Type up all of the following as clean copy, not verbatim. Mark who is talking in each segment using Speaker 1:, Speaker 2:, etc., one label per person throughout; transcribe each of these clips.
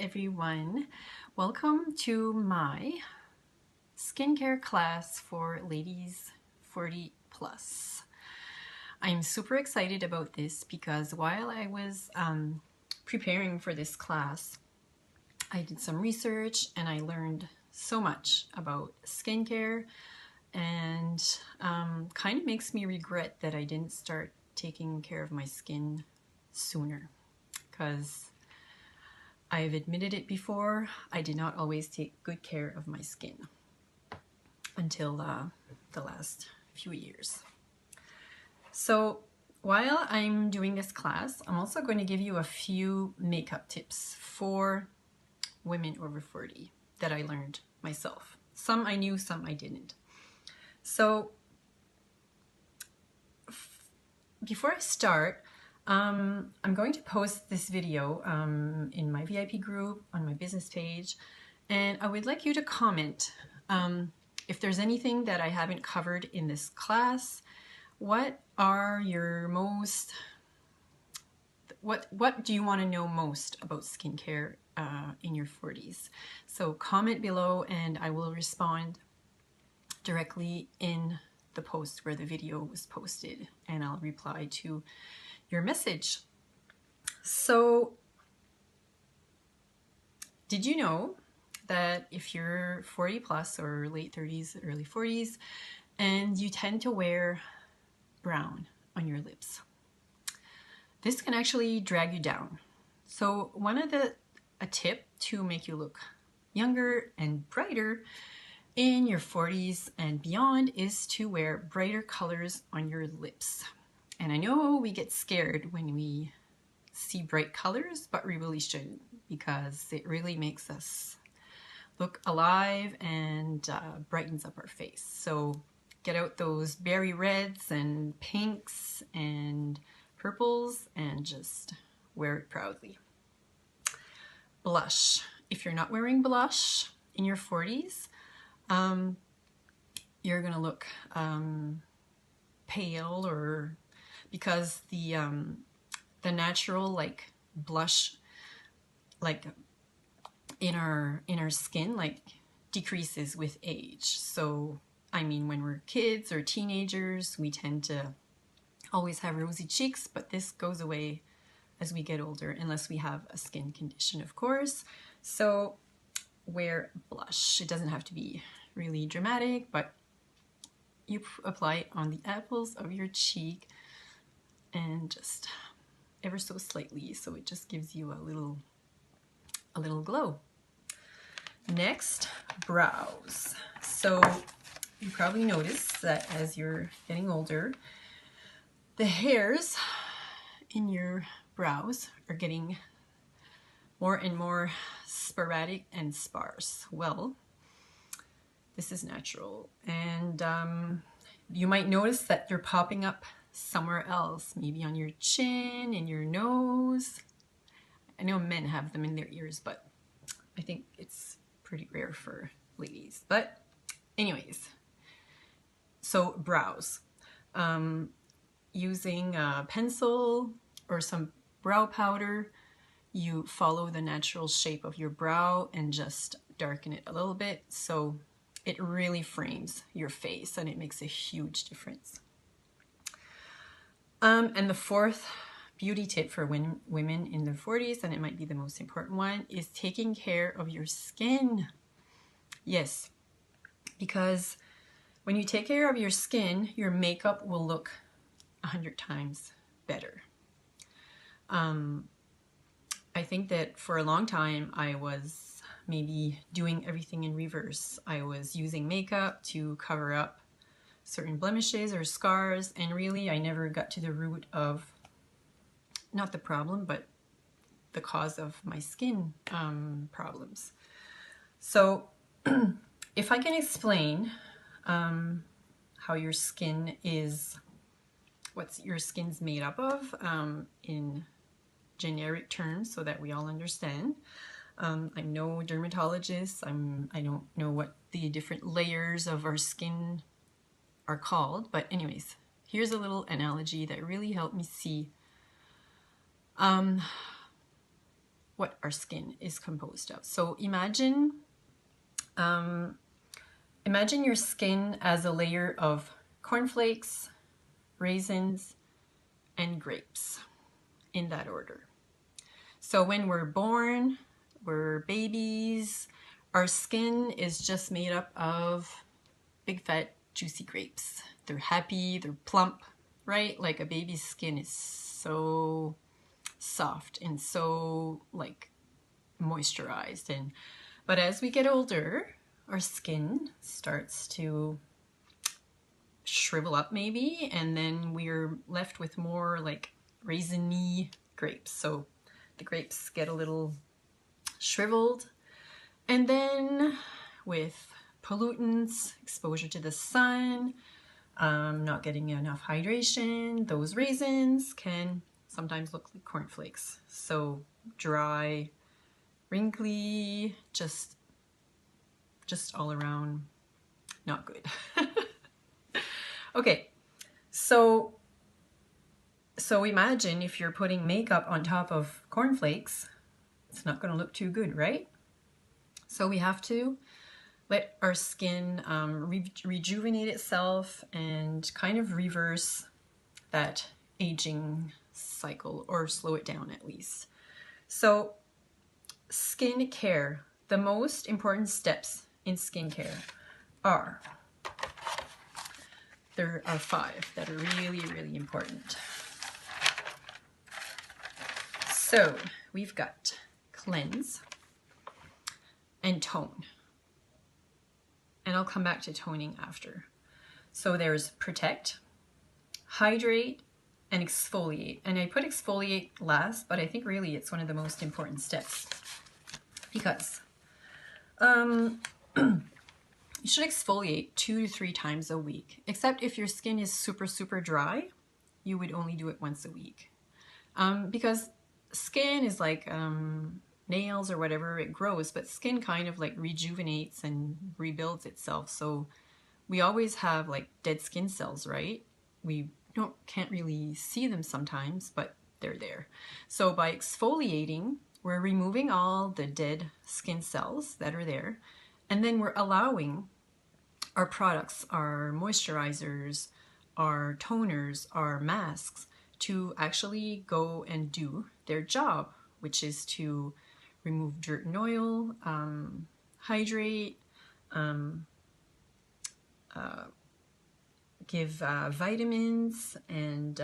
Speaker 1: everyone. Welcome to my skincare class for ladies 40 plus. I'm super excited about this because while I was preparing for this class, I did some research and I learned so much about skincare, and kind of makes me regret that I didn't start taking care of my skin sooner, because I've admitted it before, I did not always take good care of my skin until the last few years. So while I'm doing this class, I'm also going to give you a few makeup tips for women over 40 that I learned myself. Some I knew, some I didn't. So before I start, I'm going to post this video in my VIP group on my business page, and I would like you to comment if there's anything that I haven't covered in this class. What are your most, what do you want to know most about skincare in your 40s? So comment below and I will respond directly in the post where the video was posted, and I'll reply to your message. So did you know that if you're 40 plus or late 30s, early 40s, and you tend to wear brown on your lips, this can actually drag you down? So a tip to make you look younger and brighter in your 40s and beyond is to wear brighter colors on your lips. And I know we get scared when we see bright colors, but we really shouldn't, because it really makes us look alive and brightens up our face. So get out those berry reds and pinks and purples and just wear it proudly. Blush. If you're not wearing blush in your 40s, you're gonna look pale, or because the natural like blush like in our skin like decreases with age. So I mean, when we're kids or teenagers, we tend to always have rosy cheeks, but this goes away as we get older, unless we have a skin condition, of course. So wear blush. It doesn't have to be really dramatic, but you apply it on the apples of your cheek and just ever so slightly, so it just gives you a little glow. Next, brows. So you probably noticed that as you're getting older, the hairs in your brows are getting more and more sporadic and sparse. Well, this is natural, and you might notice that they're popping up somewhere else, maybe on your chin, in your nose. I know men have them in their ears, but I think it's pretty rare for ladies. But anyways, so brows. Using a pencil or some brow powder, you follow the natural shape of your brow and just darken it a little bit, so it really frames your face and it makes a huge difference. And the fourth beauty tip for women in their 40s, and it might be the most important one, is taking care of your skin. Yes, because when you take care of your skin, your makeup will look 100 times better. I think that for a long time I was maybe doing everything in reverse. I was using makeup to cover up certain blemishes or scars, and really I never got to the root of, not the problem, but the cause of my skin problems. So if I can explain how your skin is, what your skin's made up of in generic terms, so that we all understand. I'm no dermatologist. I don't know what the different layers of our skin are called, but anyways, here's a little analogy that really helped me see what our skin is composed of. So imagine your skin as a layer of cornflakes, raisins, and grapes, in that order. So when we're born, we're babies, our skin is just made up of big fat juicy grapes. They're happy, they're plump, right? Like a baby's skin is so soft and so like moisturized. But as we get older, our skin starts to shrivel up maybe, and then we're left with more like raisiny grapes. So the grapes get a little shriveled, and then with pollutants, exposure to the sun, not getting enough hydration, those raisins can sometimes look like cornflakes. So dry, wrinkly, just all around not good. Okay, so imagine if you're putting makeup on top of cornflakes, it's not going to look too good, right? So we have to let our skin rejuvenate itself and kind of reverse that aging cycle, or slow it down at least. So skin care, the most important steps in skincare are, there are 5 that are really, really important. So we've got cleanse and tone. And I'll come back to toning after. So there's protect, hydrate, and exfoliate. And I put exfoliate last, but I think really it's one of the most important steps, because you should exfoliate 2 to 3 times a week, except if your skin is super, super dry, you would only do it once a week. Because skin is like nails or whatever, it grows, but skin kind of like rejuvenates and rebuilds itself. So we always have like dead skin cells, right? We can't really see them sometimes, but they're there. So by exfoliating, we're removing all the dead skin cells that are there, and then we're allowing our products, our moisturizers, our toners, our masks to actually go and do their job, which is to remove dirt and oil, hydrate, give vitamins and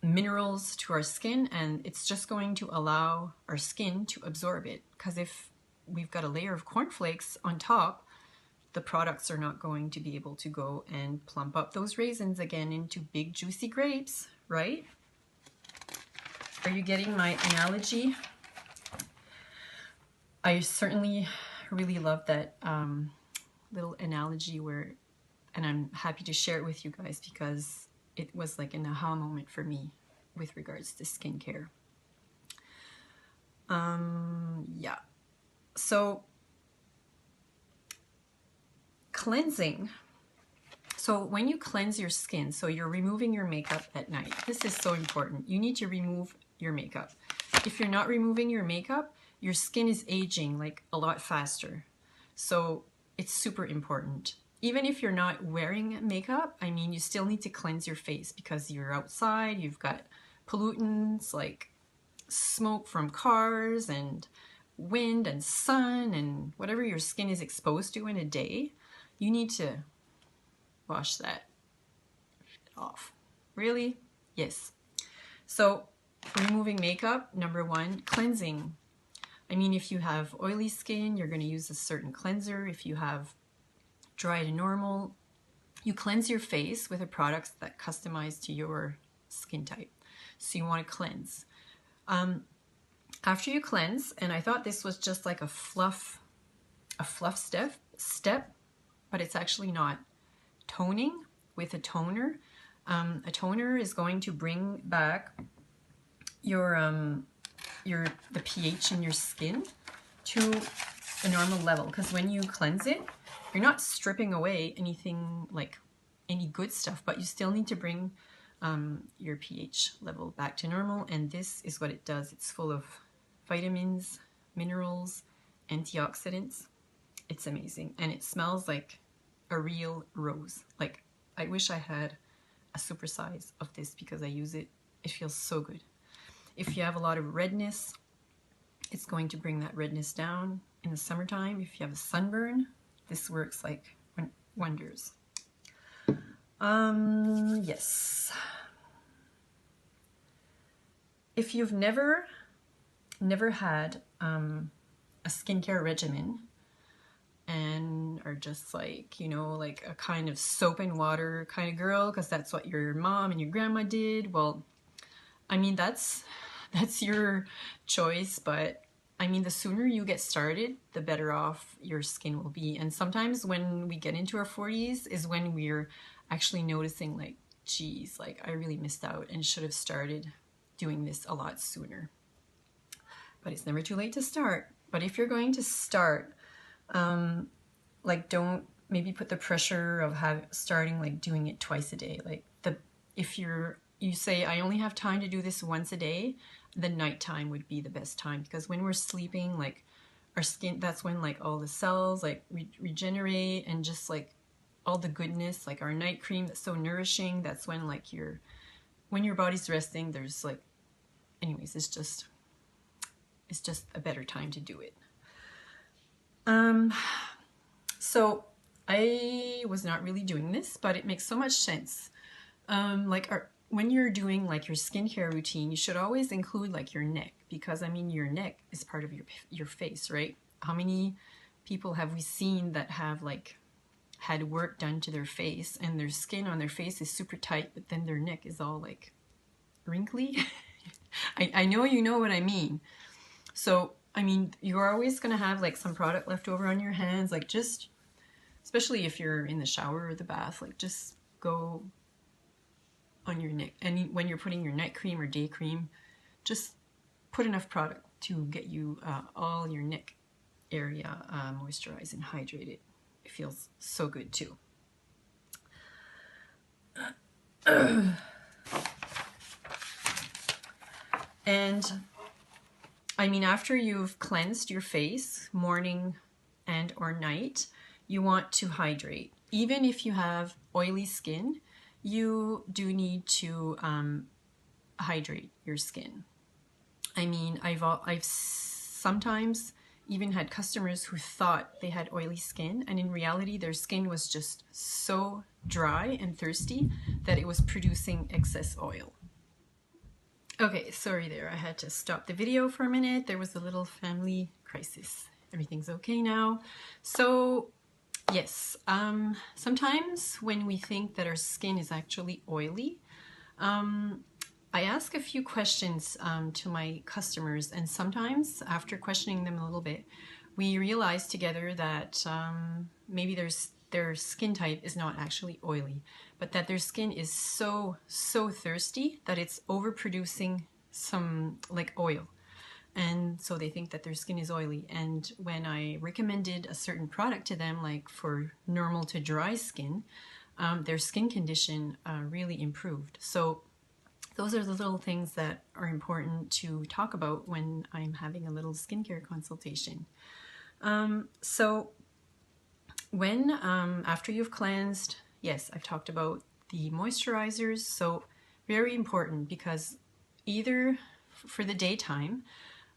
Speaker 1: minerals to our skin, and it's just going to allow our skin to absorb it. Because if we've got a layer of cornflakes on top, the products are not going to be able to go and plump up those raisins again into big juicy grapes, right? Are you getting my analogy? I certainly really love that little analogy and I'm happy to share it with you guys, because it was like an aha moment for me with regards to skincare. Yeah. So cleansing. So when you cleanse your skin, so you're removing your makeup at night. This is so important. You need to remove your makeup. If you're not removing your makeup, your skin is aging like a lot faster. So it's super important. Even if you're not wearing makeup, I mean, you still need to cleanse your face, because you're outside, you've got pollutants like smoke from cars and wind and sun and whatever your skin is exposed to in a day. You need to wash that off. Really? Yes. So removing makeup, number 1, cleansing. I mean, if you have oily skin, you're going to use a certain cleanser. If you have dry to normal, you cleanse your face with a product that customized to your skin type. So you want to cleanse. After you cleanse, and I thought this was just like a fluff step, but it's actually not. Toning with a toner. A toner is going to bring back the pH in your skin to a normal level, because when you cleanse it, you're not stripping away anything like any good stuff, but you still need to bring your pH level back to normal. And this is what it does. It's full of vitamins, minerals, antioxidants. It's amazing. And it smells like a real rose. Like, I wish I had a super size of this because I use it. It feels so good. If you have a lot of redness, it's going to bring that redness down in the summertime. If you have a sunburn, this works like wonders. Yes. If you've never had a skincare regimen and are just like, you know, like a kind of soap and water kind of girl, because that's what your mom and your grandma did, well, I mean, that's your choice, but I mean, the sooner you get started, the better off your skin will be. And sometimes when we get into our 40s is when we're actually noticing like, geez, like I really missed out and should have started doing this a lot sooner. But it's never too late to start. But if you're going to start, like don't maybe put the pressure of starting like doing it twice a day. Like if you say, I only have time to do this once a day, the nighttime would be the best time, because when we're sleeping, like our skin, that's when like all the cells like regenerate, and just like all the goodness, like our night cream that's so nourishing, that's when like when your body's resting, there's like, anyways, it's just a better time to do it. So I was not really doing this, but it makes so much sense. When you're doing like your skincare routine, you should always include like your neck, because I mean, your neck is part of your face, right? How many people have we seen that have like had work done to their face and their skin on their face is super tight, but then their neck is all like wrinkly? I know you know what I mean. So, I mean, you're always going to have like some product left over on your hands, like just, especially if you're in the shower or the bath, like just go on your neck. And when you're putting your night cream or day cream, just put enough product to get you all your neck area moisturized and hydrated. It feels so good too. And I mean, after you've cleansed your face morning and or night, you want to hydrate. Even if you have oily skin, you do need to hydrate your skin. I mean, I've sometimes even had customers who thought they had oily skin, and in reality their skin was just so dry and thirsty that it was producing excess oil. Okay, sorry there, I had to stop the video for a minute. There was a little family crisis. Everything's okay now. So yes, sometimes when we think that our skin is actually oily, I ask a few questions to my customers, and sometimes after questioning them a little bit, we realize together that maybe their skin type is not actually oily, but that their skin is so thirsty that it's overproducing some like oil. And so they think that their skin is oily. And when I recommended a certain product to them, like for normal to dry skin, their skin condition really improved. So those are the little things that are important to talk about when I'm having a little skincare consultation. So when, after you've cleansed, yes, I've talked about the moisturizers. So very important, because either for the daytime,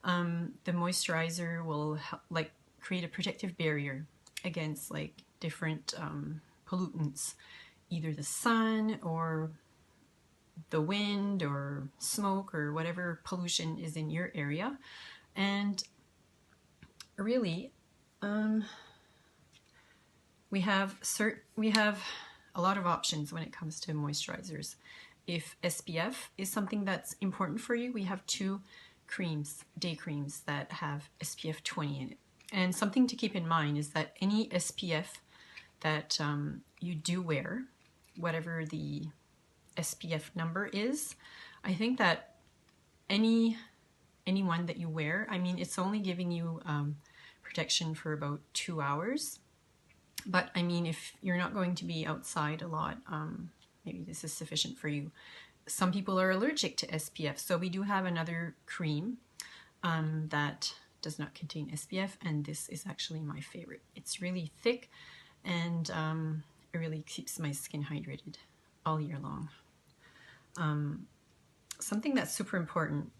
Speaker 1: the moisturizer will help, like create a protective barrier against like different pollutants, either the sun or the wind or smoke or whatever pollution is in your area. And really, we have a lot of options when it comes to moisturizers. If SPF is something that's important for you, we have two creams, day creams, that have SPF 20 in it. And something to keep in mind is that any SPF that you do wear, whatever the SPF number is, I think that any one that you wear, I mean, it's only giving you protection for about 2 hours. But I mean, if you're not going to be outside a lot, maybe this is sufficient for you. some people are allergic to SPF, so we do have another cream that does not contain SPF, and this is actually my favorite. It's really thick, and it really keeps my skin hydrated all year long. Something that's super important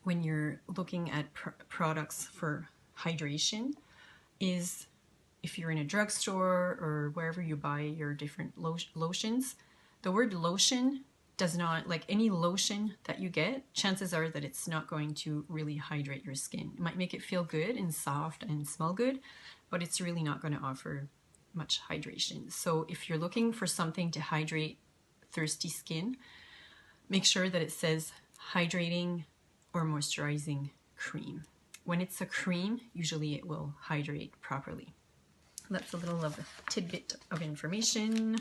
Speaker 1: when you're looking at products for hydration is, if you're in a drugstore or wherever you buy your different lotions, the word lotion does not, like any lotion that you get, chances are that it's not going to really hydrate your skin. It might make it feel good and soft and smell good, but it's really not going to offer much hydration. So if you're looking for something to hydrate thirsty skin, make sure that it says hydrating or moisturizing cream. When it's a cream, usually it will hydrate properly. That's a little of a tidbit of information.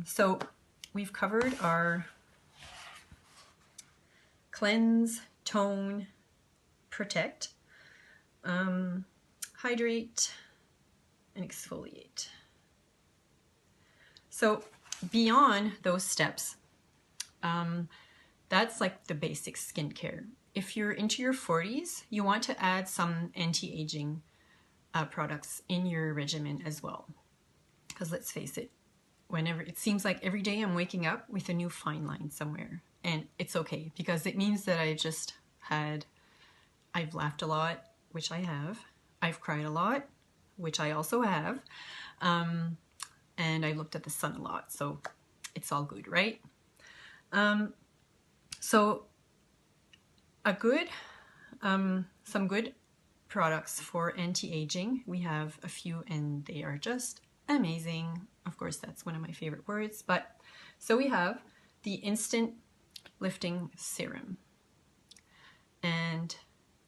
Speaker 1: So we've covered our cleanse, tone, protect, hydrate, and exfoliate. So beyond those steps, that's like the basic skincare. If you're into your 40s, you want to add some anti-aging products in your regimen as well. Because let's face it, whenever it seems like every day I'm waking up with a new fine line somewhere, and it's okay because it means that I've laughed a lot, which I have. I've cried a lot, which I also have. And I looked at the sun a lot, so it's all good, right? So some good products for anti-aging, we have a few, and they are just amazing. Of course, that's one of my favorite words. But so we have the Instant Lifting Serum, and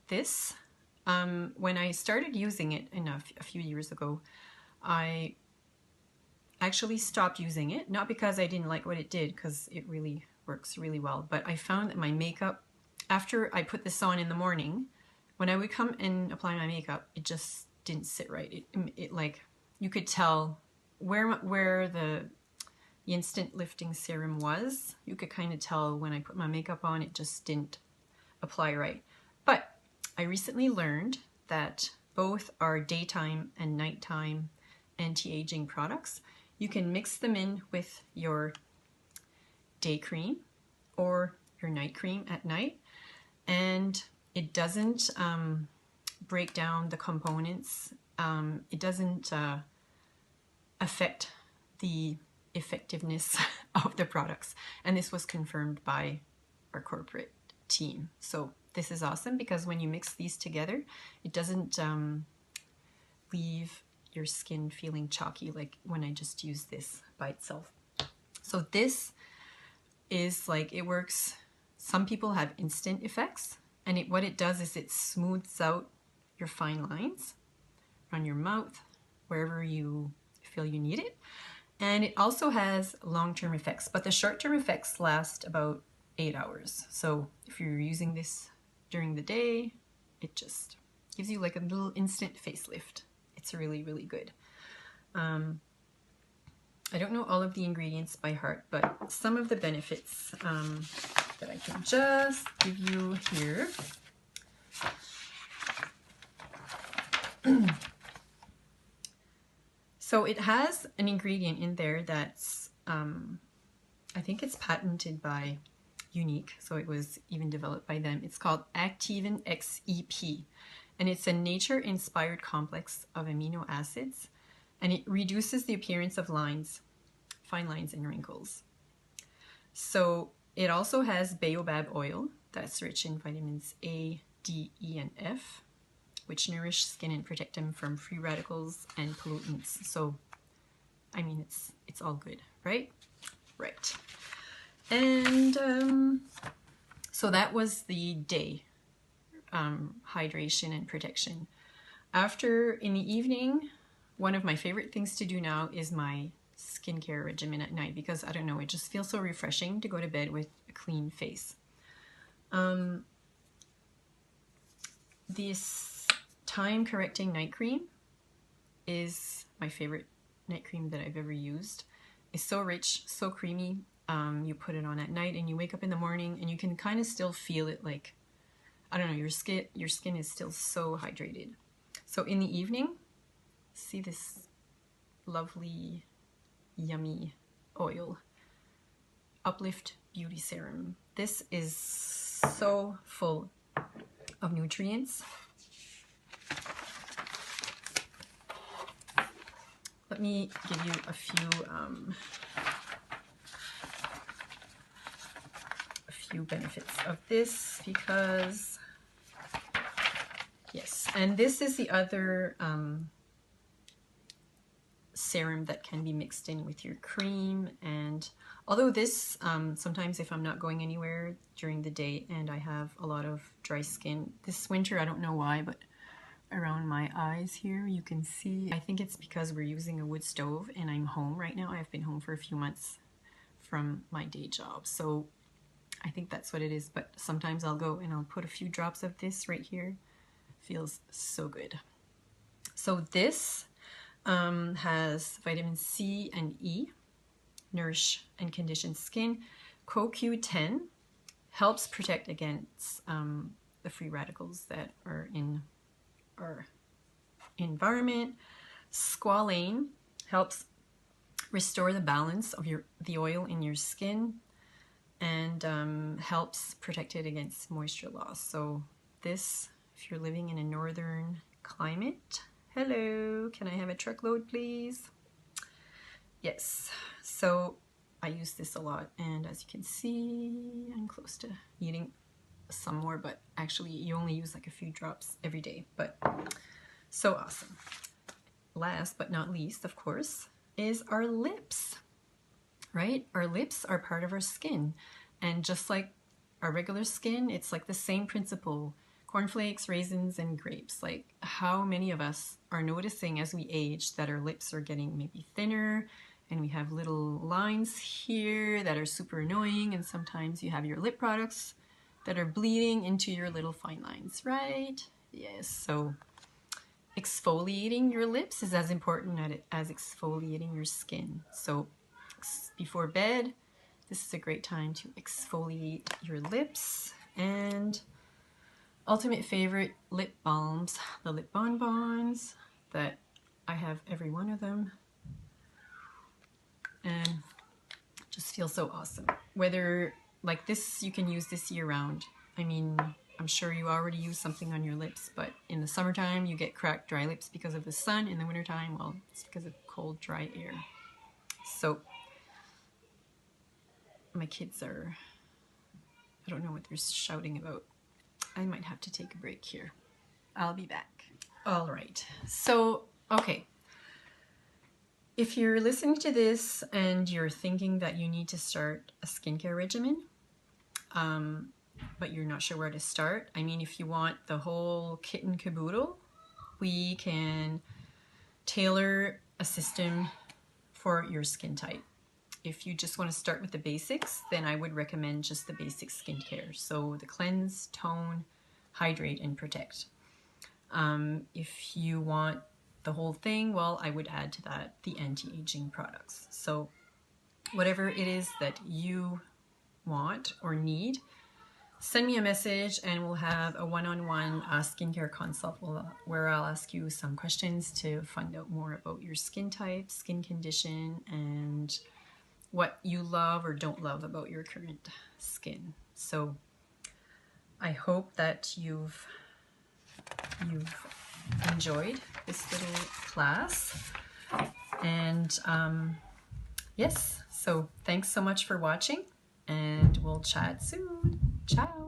Speaker 1: this, when I started using it a few years ago, I actually stopped using it, not because I didn't like what it did, because it really works really well, but I found that my makeup, after I put this on in the morning, when I would come and apply my makeup, it just didn't sit right. It like, you could tell where the Instant Lifting Serum was. You could kind of tell when I put my makeup on, it just didn't apply right. But I recently learned that both are daytime and nighttime anti-aging products. You can mix them in with your day cream or your night cream at night, and it doesn't break down the components. It doesn't affect the effectiveness of the products, and this was confirmed by our corporate team. So this is awesome, because when you mix these together, it doesn't leave your skin feeling chalky like when I just use this by itself. So this is like, it works. Some people have instant effects, and what it does is it smooths out your fine lines on your mouth, wherever you feel you need it. And it also has long-term effects, but the short-term effects last about 8 hours. So if you're using this during the day, it just gives you like a little instant facelift. It's really, really good. I don't know all of the ingredients by heart, but some of the benefits that I can just give you here. So it has an ingredient in there that's, I think it's patented by Unique, so it was even developed by them. It's called Activin XEP, and it's a nature-inspired complex of amino acids, and it reduces the appearance of lines, fine lines and wrinkles. So it also has baobab oil that's rich in vitamins A, D, E, and F, which nourish skin and protect them from free radicals and pollutants. So, I mean, it's all good, right? Right. And so that was the day hydration and protection. After, in the evening, one of my favorite things to do now is my skincare regimen at night, because I don't know, it just feels so refreshing to go to bed with a clean face. This time correcting night cream is my favorite night cream that I've ever used, is so rich, so creamy. You put it on at night and you wake up in the morning and you can kind of still feel it, like, I don't know, your skin is still so hydrated. So in the evening, see this lovely, yummy oil. Uplift Beauty Serum. This is so full of nutrients. Let me give you a few benefits of this, because yes, and this is the other serum that can be mixed in with your cream. And although this sometimes if I'm not going anywhere during the day and I have a lot of dry skin this winter, I don't know why, but around my eyes here you can see, I think it's because we're using a wood stove and I'm home right now. I've been home for a few months from my day job, so I think that's what it is. But sometimes I'll go and I'll put a few drops of this right here. Feels so good. So this has vitamin C and E, nourish and condition skin. CoQ10 helps protect against the free radicals that are in our environment. Squalane helps restore the balance of the oil in your skin and helps protect it against moisture loss. So this, if you're living in a northern climate, hello, can I have a truckload please? Yes, so I use this a lot, and as you can see, I'm close to needing some more, but actually you only use like a few drops every day, but so awesome. Last but not least, of course, is our lips, right? Our lips are part of our skin, and just like our regular skin, it's like the same principle. Cornflakes, raisins, and grapes. Like, how many of us are noticing as we age that our lips are getting maybe thinner, and we have little lines here that are super annoying, and sometimes you have your lip products that are bleeding into your little fine lines, right? Yes, so exfoliating your lips is as important as exfoliating your skin. So before bed, this is a great time to exfoliate your lips. And ultimate favorite lip balms, the lip bonbons, that I have every one of them, and just feels so awesome. Whether like this, you can use this year round. I mean, I'm sure you already use something on your lips, but in the summertime you get cracked, dry lips because of the sun. In the wintertime, well, it's because of cold, dry air. So my kids are, I don't know what they're shouting about. I might have to take a break here. I'll be back. All right, so, okay. If you're listening to this and you're thinking that you need to start a skincare regimen, but you're not sure where to start, I mean, if you want the whole kit and caboodle, we can tailor a system for your skin type. If you just want to start with the basics, then I would recommend just the basic skincare. So the cleanse, tone, hydrate, and protect. If you want the whole thing, well, I would add to that the anti-aging products. So whatever it is that you want or need, send me a message and we'll have a one-on-one skincare consult where I'll ask you some questions to find out more about your skin type, skin condition, and what you love or don't love about your current skin. So I hope that you've enjoyed this little class, and yes, so thanks so much for watching, and we'll chat soon. Ciao.